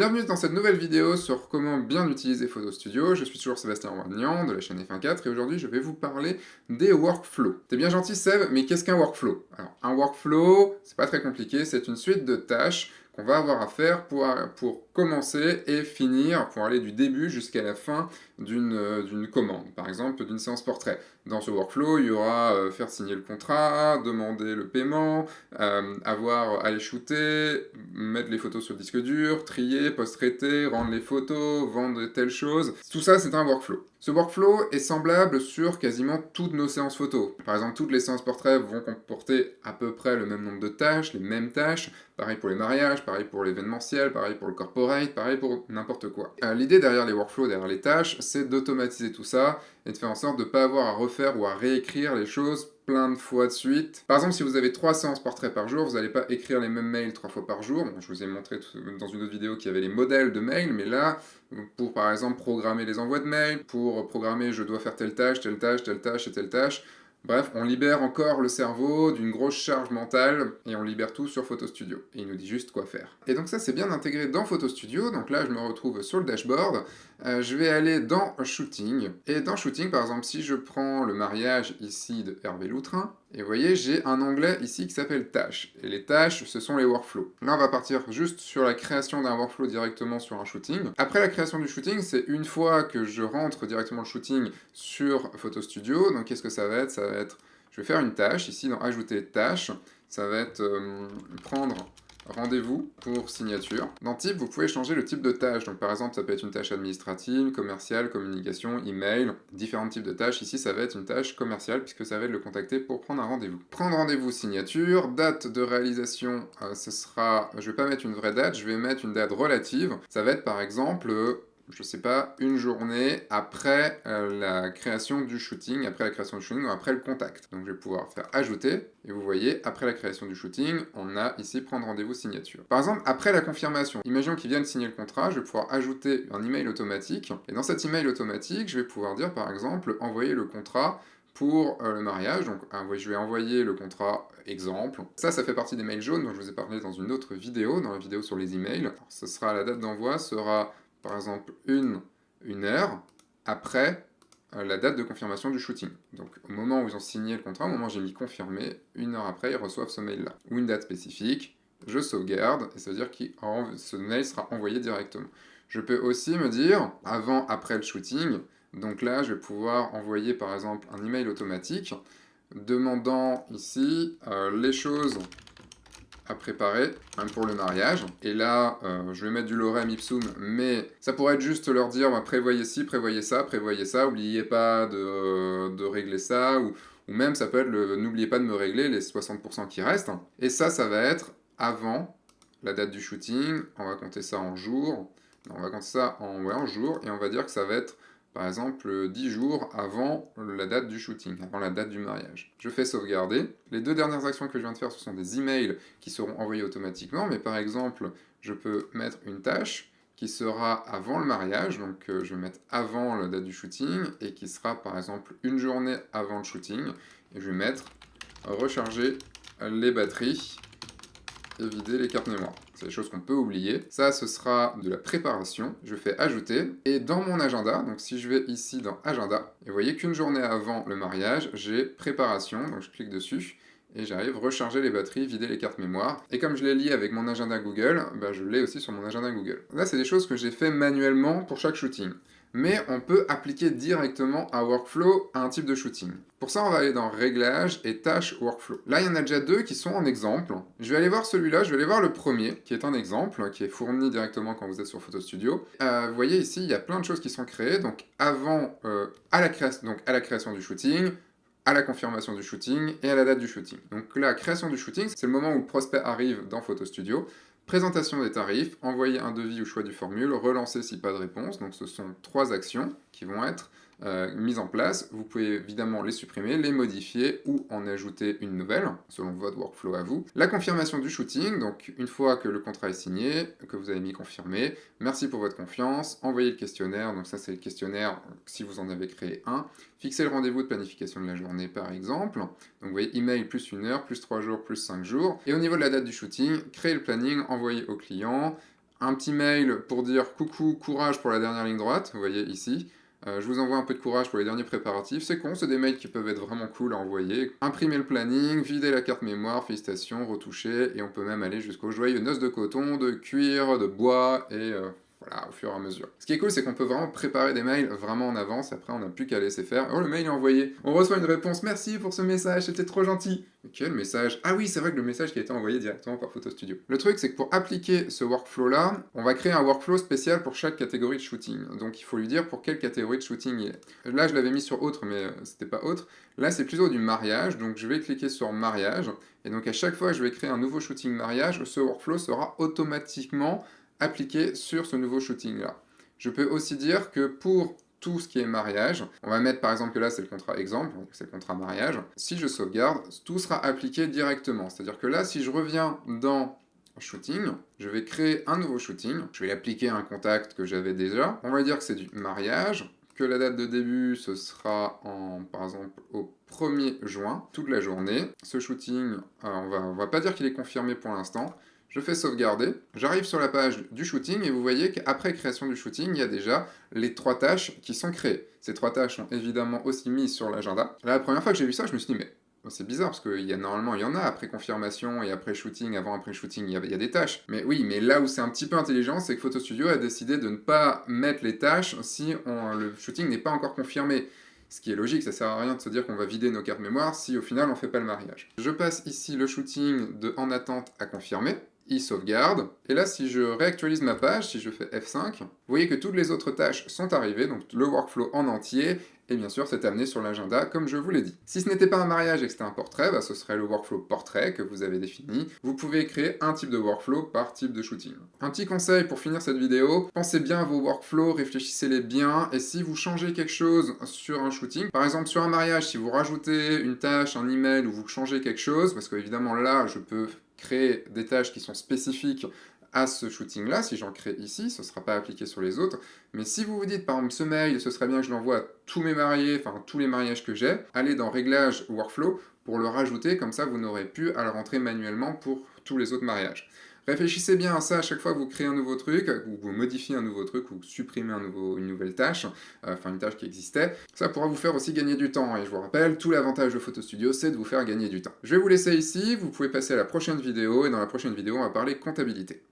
Bienvenue dans cette nouvelle vidéo sur comment bien utiliser Photo Studio. Je suis toujours Sébastien Roignan de la chaîne F1.4 et aujourd'hui je vais vous parler des workflows. T'es bien gentil Seb, mais qu'est-ce qu'un workflow? Alors un workflow, c'est pas très compliqué, c'est une suite de tâches qu'on va avoir à faire pour commencer et finir, pour aller du début jusqu'à la fin d'une commande, par exemple d'une séance portrait. Dans ce workflow, il y aura faire signer le contrat, demander le paiement, aller shooter, mettre les photos sur le disque dur, trier, post-traiter, rendre les photos, vendre telle chose. Tout ça, c'est un workflow. Ce workflow est semblable sur quasiment toutes nos séances photos. Par exemple, toutes les séances portraits vont comporter à peu près le même nombre de tâches, les mêmes tâches. Pareil pour les mariages, pareil pour l'événementiel, pareil pour le corporate, pareil pour n'importe quoi. L'idée derrière les workflows, derrière les tâches, c'est d'automatiser tout ça et de faire en sorte de ne pas avoir à refaire ou à réécrire les choses plein de fois de suite. Par exemple, si vous avez 3 séances portraits par jour, vous n'allez pas écrire les mêmes mails 3 fois par jour. Bon, je vous ai montré dans une autre vidéo qu'il y avait les modèles de mails, mais là, pour par exemple programmer les envois de mails, pour programmer je dois faire telle tâche, telle tâche, telle tâche et telle tâche, bref, on libère encore le cerveau d'une grosse charge mentale et on libère tout sur Photo Studio. Et il nous dit juste quoi faire. Et donc ça, c'est bien intégré dans Photo Studio. Donc là, je me retrouve sur le dashboard. Je vais aller dans Shooting. Et dans Shooting, par exemple, si je prends le mariage ici de Hervé Loutrin, et vous voyez, j'ai un onglet ici qui s'appelle Tâches. Et les tâches, ce sont les workflows. Là, on va partir juste sur la création d'un workflow directement sur un shooting. Après la création du shooting, c'est une fois que je rentre directement le shooting sur Photo Studio. Donc, qu'est-ce que ça va être? Ça va être, je vais faire une tâche, ici dans Ajouter tâche. Ça va être prendre rendez-vous pour signature. Dans Type, vous pouvez changer le type de tâche. Donc par exemple, ça peut être une tâche administrative, commerciale, communication, email, différents types de tâches. Ici, ça va être une tâche commerciale puisque ça va être le contacter pour prendre un rendez-vous. Prendre rendez-vous, signature, date de réalisation, ce sera, je vais pas mettre une vraie date, je vais mettre une date relative. Ça va être par exemple je sais pas, une journée après la création du shooting, après la création du shooting ou après le contact. Donc je vais pouvoir faire ajouter, et vous voyez, après la création du shooting, on a ici prendre rendez-vous signature. Par exemple, après la confirmation, imaginons qu'ils viennent signer le contrat, je vais pouvoir ajouter un email automatique, et dans cet email automatique, je vais pouvoir dire par exemple, envoyer le contrat pour le mariage, donc je vais envoyer le contrat exemple. Ça fait partie des mails jaunes dont je vous ai parlé dans une autre vidéo, dans la vidéo sur les emails. Alors, ce sera, la date d'envoi sera par exemple une heure après la date de confirmation du shooting. Donc au moment où ils ont signé le contrat, au moment où j'ai mis confirmé, une heure après, ils reçoivent ce mail-là. Ou une date spécifique, je sauvegarde, et ça veut dire que ce mail sera envoyé directement. Je peux aussi me dire, avant, après le shooting, donc là, je vais pouvoir envoyer par exemple un email automatique demandant ici les choses à préparer, même pour le mariage. Et là, je vais mettre du lorem ipsum, mais ça pourrait être juste leur dire, bah, prévoyez ci, prévoyez ça, oubliez pas de régler ça, ou même ça peut être n'oubliez pas de me régler les 60% qui restent. Et ça va être avant la date du shooting, on va compter ça en jours, on va compter ça en jours, et on va dire que ça va être par exemple 10 jours avant la date du shooting, avant la date du mariage. Je fais sauvegarder. Les deux dernières actions que je viens de faire, ce sont des emails qui seront envoyés automatiquement, mais par exemple, je peux mettre une tâche qui sera avant le mariage, donc je vais mettre avant la date du shooting, et qui sera par exemple une journée avant le shooting, et je vais mettre recharger les batteries et vider les cartes mémoire. C'est des choses qu'on peut oublier. Ça, ce sera de la préparation. Je fais ajouter. Et dans mon agenda, donc si je vais ici dans agenda, et vous voyez qu'une journée avant le mariage, j'ai préparation. Donc je clique dessus et j'arrive recharger les batteries, vider les cartes mémoire. Et comme je l'ai lié avec mon agenda Google, bah, je l'ai aussi sur mon agenda Google. Là, c'est des choses que j'ai fait manuellement pour chaque shooting. Mais on peut appliquer directement un workflow à un type de shooting. Pour ça, on va aller dans Réglages et Tâches Workflow. Là, il y en a déjà deux qui sont en exemple. Je vais aller voir celui-là, je vais aller voir le premier, qui est un exemple, qui est fourni directement quand vous êtes sur Photo Studio. Vous voyez ici, il y a plein de choses qui sont créées. Donc, à la création du shooting, à la confirmation du shooting et à la date du shooting. Donc la création du shooting, c'est le moment où le prospect arrive dans Photo Studio. Présentation des tarifs, envoyer un devis ou choix du formule, relancer si pas de réponse. Donc ce sont 3 actions qui vont être mises en place. Vous pouvez évidemment les supprimer, les modifier ou en ajouter une nouvelle, selon votre workflow à vous. La confirmation du shooting, donc une fois que le contrat est signé, que vous avez mis confirmé, merci pour votre confiance, envoyez le questionnaire, donc ça c'est le questionnaire si vous en avez créé un. Fixer le rendez-vous de planification de la journée par exemple. Donc vous voyez email plus 1 heure, plus 3 jours, plus 5 jours. Et au niveau de la date du shooting, créer le planning, envoyer au client, un petit mail pour dire coucou, courage pour la dernière ligne droite, vous voyez ici. Je vous envoie un peu de courage pour les derniers préparatifs. C'est con, c'est des mails qui peuvent être vraiment cool à envoyer. Imprimer le planning, vider la carte mémoire, félicitations, retoucher, et on peut même aller jusqu'aux joyeux noces de coton, de cuir, de bois, et voilà, au fur et à mesure. Ce qui est cool, c'est qu'on peut vraiment préparer des mails vraiment en avance, après on n'a plus qu'à laisser faire. Oh, le mail est envoyé. On reçoit une réponse, merci pour ce message, c'était trop gentil. Mais quel message? Ah oui, c'est vrai que le message qui a été envoyé directement par Photo Studio. Le truc, c'est que pour appliquer ce workflow-là, on va créer un workflow spécial pour chaque catégorie de shooting. Donc il faut lui dire pour quelle catégorie de shooting il est. Là, je l'avais mis sur autre, mais c'était pas autre. Là, c'est plutôt du mariage, donc je vais cliquer sur mariage. Et donc à chaque fois que je vais créer un nouveau shooting mariage, ce workflow sera automatiquement appliqué sur ce nouveau shooting-là. Je peux aussi dire que pour tout ce qui est mariage, on va mettre par exemple que là c'est le contrat exemple, donc c'est le contrat mariage. Si je sauvegarde, tout sera appliqué directement. C'est-à-dire que là, si je reviens dans shooting, je vais créer un nouveau shooting, je vais l'appliquer à un contact que j'avais déjà. On va dire que c'est du mariage, que la date de début ce sera par exemple au 1er juin, toute la journée. Ce shooting, on va pas dire qu'il est confirmé pour l'instant. Je fais sauvegarder, j'arrive sur la page du shooting et vous voyez qu'après création du shooting, il y a déjà les 3 tâches qui sont créées. Ces 3 tâches sont évidemment aussi mises sur l'agenda. La première fois que j'ai vu ça, je me suis dit, mais c'est bizarre parce que normalement il y en a après confirmation et après shooting, avant après shooting, il y a des tâches. Mais oui, mais là où c'est un petit peu intelligent, c'est que Photo Studio a décidé de ne pas mettre les tâches si le shooting n'est pas encore confirmé. Ce qui est logique, ça sert à rien de se dire qu'on va vider nos cartes mémoire si au final on fait pas le mariage. Je passe ici le shooting de en attente à confirmer. Il sauvegarde, et là si je réactualise ma page, si je fais F5, vous voyez que toutes les autres tâches sont arrivées, donc le workflow en entier, et bien sûr c'est amené sur l'agenda comme je vous l'ai dit. Si ce n'était pas un mariage et que c'était un portrait, ce serait le workflow portrait que vous avez défini. Vous pouvez créer un type de workflow par type de shooting. Un petit conseil pour finir cette vidéo, pensez bien à vos workflows, réfléchissez-les bien, et si vous changez quelque chose sur un shooting, par exemple sur un mariage, si vous rajoutez une tâche, un email, ou vous changez quelque chose, parce qu'évidemment là je peux créer des tâches qui sont spécifiques à ce shooting-là, si j'en crée ici, ce ne sera pas appliqué sur les autres, mais si vous vous dites, par exemple, ce mail, ce serait bien que je l'envoie à tous mes mariés, enfin tous les mariages que j'ai, allez dans Réglages Workflow pour le rajouter, comme ça vous n'aurez plus à le rentrer manuellement pour tous les autres mariages. Réfléchissez bien à ça à chaque fois que vous créez un nouveau truc, ou vous modifiez un nouveau truc, ou vous supprimez une nouvelle tâche, enfin une tâche qui existait. Ça pourra vous faire aussi gagner du temps, et je vous rappelle, tout l'avantage de Photo Studio, c'est de vous faire gagner du temps. Je vais vous laisser ici, vous pouvez passer à la prochaine vidéo, et dans la prochaine vidéo, on va parler comptabilité.